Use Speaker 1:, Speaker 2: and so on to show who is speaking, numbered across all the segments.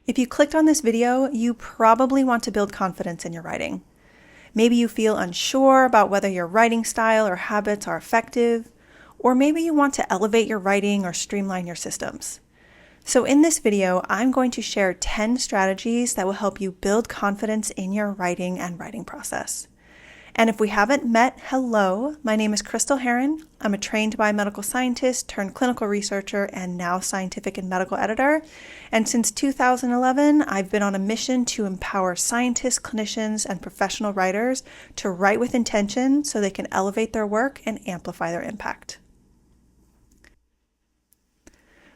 Speaker 1: If you clicked on this video, you probably want to build confidence in your writing. Maybe you feel unsure about whether your writing style or habits are effective, or maybe you want to elevate your writing or streamline your systems. So in this video, I'm going to share 10 strategies that will help you build confidence in your writing and writing process. And if we haven't met, hello, my name is Crystal Heron. I'm a trained biomedical scientist turned clinical researcher and now scientific and medical editor. And since 2011, I've been on a mission to empower scientists, clinicians, and professional writers to write with intention so they can elevate their work and amplify their impact.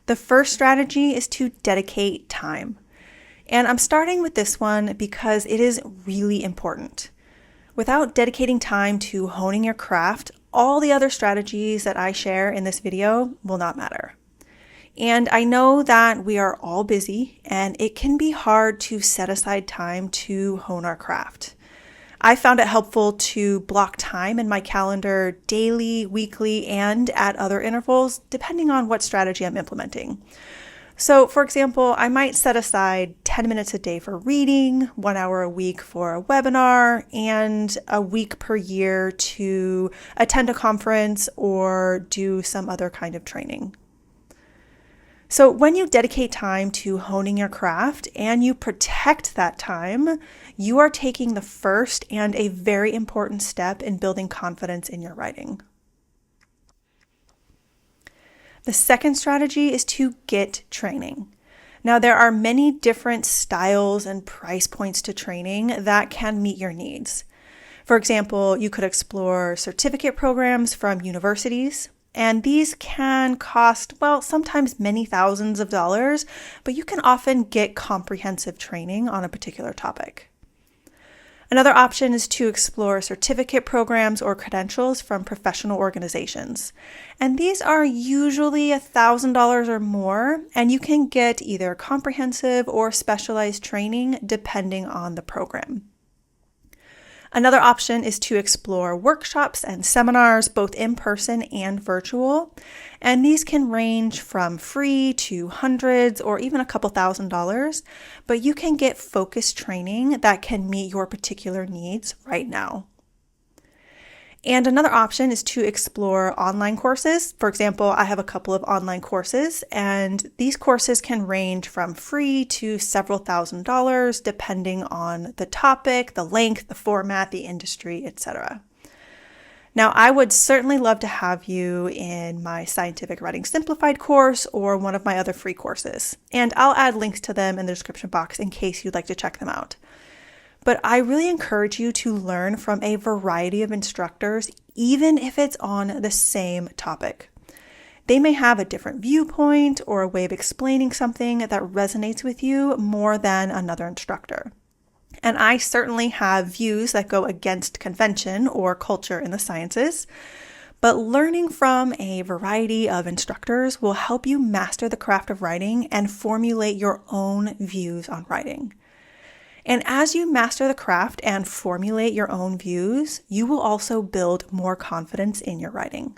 Speaker 1: The first strategy is to dedicate time. And I'm starting with this one because it is really important. Without dedicating time to honing your craft, all the other strategies that I share in this video will not matter. And I know that we are all busy and it can be hard to set aside time to hone our craft. I found it helpful to block time in my calendar daily, weekly, and at other intervals, depending on what strategy I'm implementing. So, for example, I might set aside 10 minutes a day for reading, 1 hour a week for a webinar, and a week per year to attend a conference or do some other kind of training. So when you dedicate time to honing your craft and you protect that time, you are taking the first and a very important step in building confidence in your writing. The second strategy is to get training. Now, there are many different styles and price points to training that can meet your needs. For example, you could explore certificate programs from universities, and these can cost, well, sometimes many thousands of dollars, but you can often get comprehensive training on a particular topic. Another option is to explore certificate programs or credentials from professional organizations. And these are usually $1,000 or more, and you can get either comprehensive or specialized training depending on the program. Another option is to explore workshops and seminars, both in person and virtual. And these can range from free to hundreds or even a couple $1,000s, but you can get focused training that can meet your particular needs right now. And another option is to explore online courses. For example, I have a couple of online courses, and these courses can range from free to several $1,000s depending on the topic, the length, the format, the industry, etc. Now, I would certainly love to have you in my Scientific Writing Simplified course or one of my other free courses, and I'll add links to them in the description box in case you'd like to check them out. But I really encourage you to learn from a variety of instructors, even if it's on the same topic. They may have a different viewpoint or a way of explaining something that resonates with you more than another instructor. And I certainly have views that go against convention or culture in the sciences, but learning from a variety of instructors will help you master the craft of writing and formulate your own views on writing. And as you master the craft and formulate your own views, you will also build more confidence in your writing.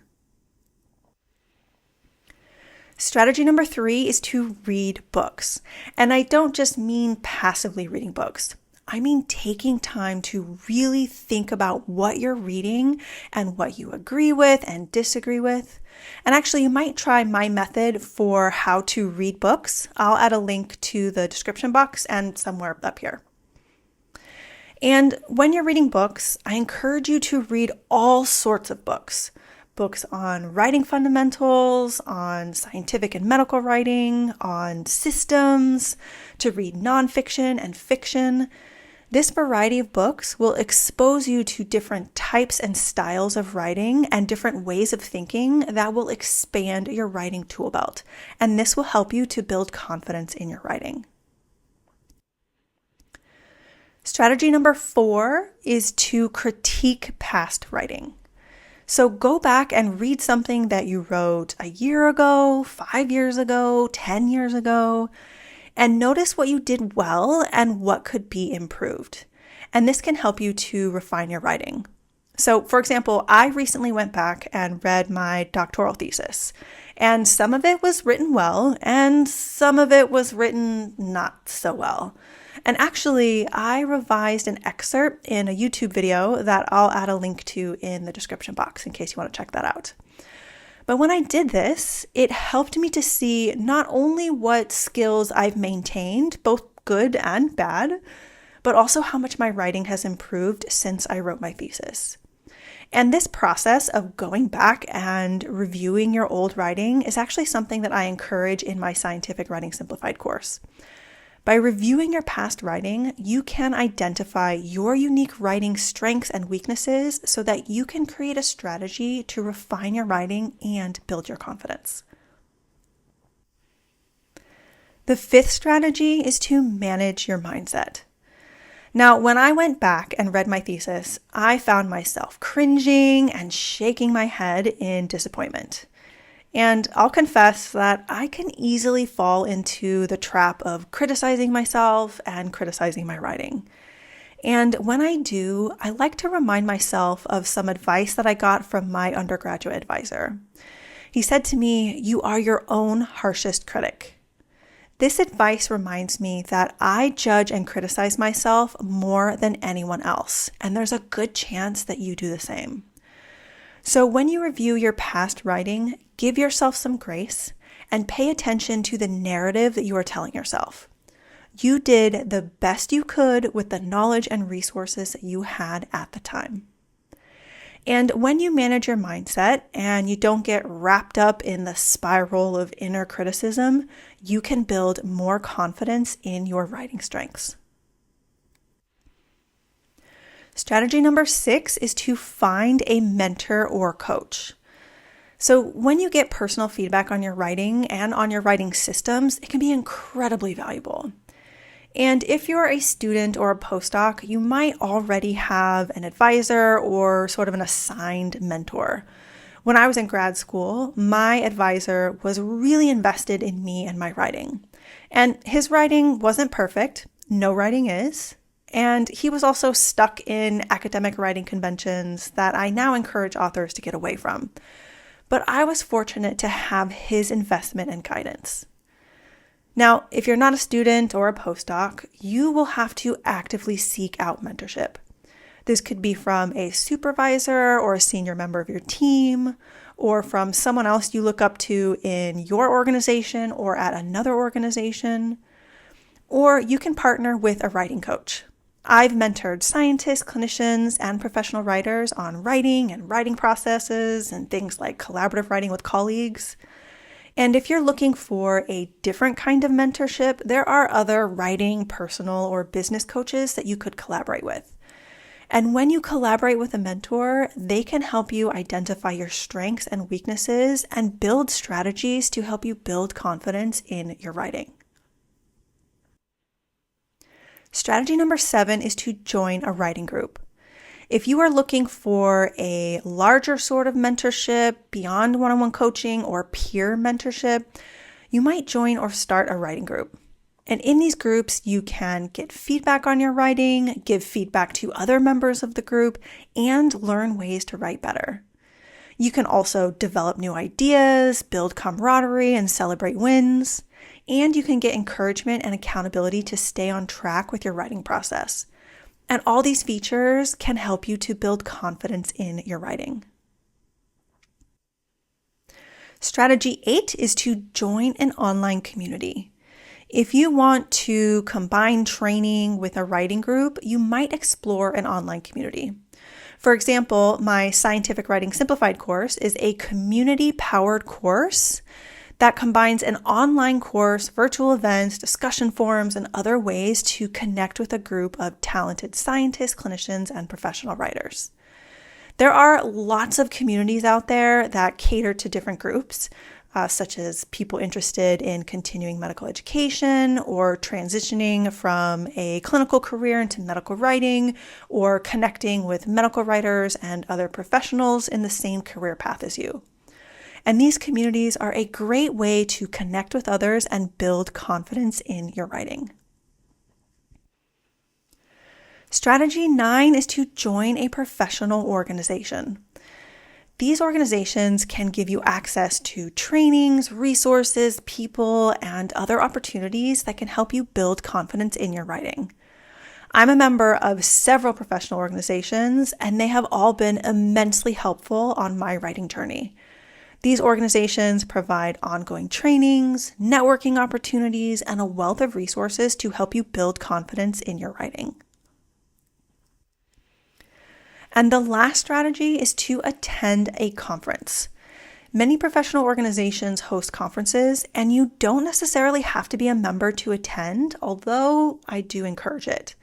Speaker 1: Strategy number 3 is to read books. And I don't just mean passively reading books. I mean taking time to really think about what you're reading and what you agree with and disagree with. And actually, you might try my method for how to read books. I'll add a link to the description box and somewhere up here. And when you're reading books, I encourage you to read all sorts of books. Books on writing fundamentals, on scientific and medical writing, on systems, to read nonfiction and fiction. This variety of books will expose you to different types and styles of writing and different ways of thinking that will expand your writing tool belt. And this will help you to build confidence in your writing. Strategy number 4 is to critique past writing. So go back and read something that you wrote a year ago, 5 years ago, 10 years ago, and notice what you did well and what could be improved. And this can help you to refine your writing. So, for example, I recently went back and read my doctoral thesis, and some of it was written well, and some of it was written not so well. And actually, I revised an excerpt in a YouTube video that I'll add a link to in the description box in case you want to check that out. But when I did this, it helped me to see not only what skills I've maintained, both good and bad, but also how much my writing has improved since I wrote my thesis. And this process of going back and reviewing your old writing is actually something that I encourage in my Scientific Writing Simplified course. By reviewing your past writing, you can identify your unique writing strengths and weaknesses so that you can create a strategy to refine your writing and build your confidence. The fifth strategy is to manage your mindset. Now, when I went back and read my thesis, I found myself cringing and shaking my head in disappointment. And I'll confess that I can easily fall into the trap of criticizing myself and criticizing my writing. And when I do, I like to remind myself of some advice that I got from my undergraduate advisor. He said to me, "You are your own harshest critic." This advice reminds me that I judge and criticize myself more than anyone else, and there's a good chance that you do the same. So when you review your past writing, give yourself some grace and pay attention to the narrative that you are telling yourself. You did the best you could with the knowledge and resources that you had at the time. And when you manage your mindset and you don't get wrapped up in the spiral of inner criticism, you can build more confidence in your writing strengths. Strategy number 6 is to find a mentor or coach. So when you get personal feedback on your writing and on your writing systems, it can be incredibly valuable. And if you're a student or a postdoc, you might already have an advisor or sort of an assigned mentor. When I was in grad school, my advisor was really invested in me and my writing. And his writing wasn't perfect. No writing is. And he was also stuck in academic writing conventions that I now encourage authors to get away from. But I was fortunate to have his investment and guidance. Now, if you're not a student or a postdoc, you will have to actively seek out mentorship. This could be from a supervisor or a senior member of your team, or from someone else you look up to in your organization or at another organization. Or you can partner with a writing coach. I've mentored scientists, clinicians, and professional writers on writing and writing processes and things like collaborative writing with colleagues. And if you're looking for a different kind of mentorship, there are other writing, personal, or business coaches that you could collaborate with. And when you collaborate with a mentor, they can help you identify your strengths and weaknesses and build strategies to help you build confidence in your writing. Strategy number 7 is to join a writing group. If you are looking for a larger sort of mentorship beyond one-on-one coaching or peer mentorship, you might join or start a writing group. And in these groups, you can get feedback on your writing, give feedback to other members of the group, and learn ways to write better. You can also develop new ideas, build camaraderie, and celebrate wins. And you can get encouragement and accountability to stay on track with your writing process. And all these features can help you to build confidence in your writing. Strategy 8 is to join an online community. If you want to combine training with a writing group, you might explore an online community. For example, my Scientific Writing Simplified course is a community-powered course that combines an online course, virtual events, discussion forums, and other ways to connect with a group of talented scientists, clinicians, and professional writers. There are lots of communities out there that cater to different groups, such as people interested in continuing medical education or transitioning from a clinical career into medical writing, or connecting with medical writers and other professionals in the same career path as you. And these communities are a great way to connect with others and build confidence in your writing. Strategy 9 is to join a professional organization. These organizations can give you access to trainings, resources, people, and other opportunities that can help you build confidence in your writing. I'm a member of several professional organizations, and they have all been immensely helpful on my writing journey. These organizations provide ongoing trainings, networking opportunities, and a wealth of resources to help you build confidence in your writing. And the last strategy is to attend a conference. Many professional organizations host conferences, and you don't necessarily have to be a member to attend, although I do encourage it.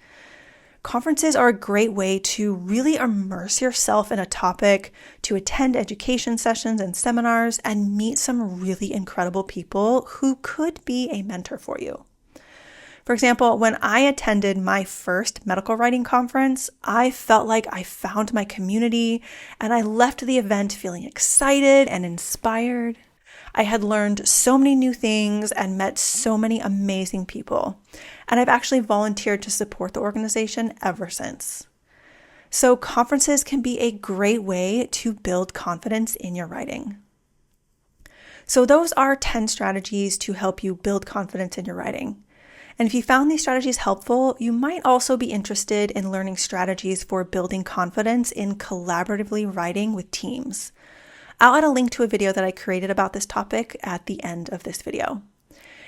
Speaker 1: Conferences are a great way to really immerse yourself in a topic, to attend education sessions and seminars, and meet some really incredible people who could be a mentor for you. For example, when I attended my first medical writing conference, I felt like I found my community, and I left the event feeling excited and inspired. I had learned so many new things and met so many amazing people. And I've actually volunteered to support the organization ever since. So conferences can be a great way to build confidence in your writing. So those are 10 strategies to help you build confidence in your writing. And if you found these strategies helpful, you might also be interested in learning strategies for building confidence in collaboratively writing with teams. I'll add a link to a video that I created about this topic at the end of this video.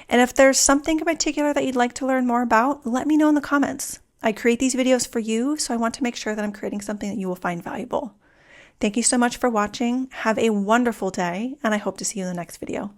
Speaker 1: And if there's something in particular that you'd like to learn more about, let me know in the comments. I create these videos for you, so I want to make sure that I'm creating something that you will find valuable. Thank you so much for watching. Have a wonderful day, and I hope to see you in the next video.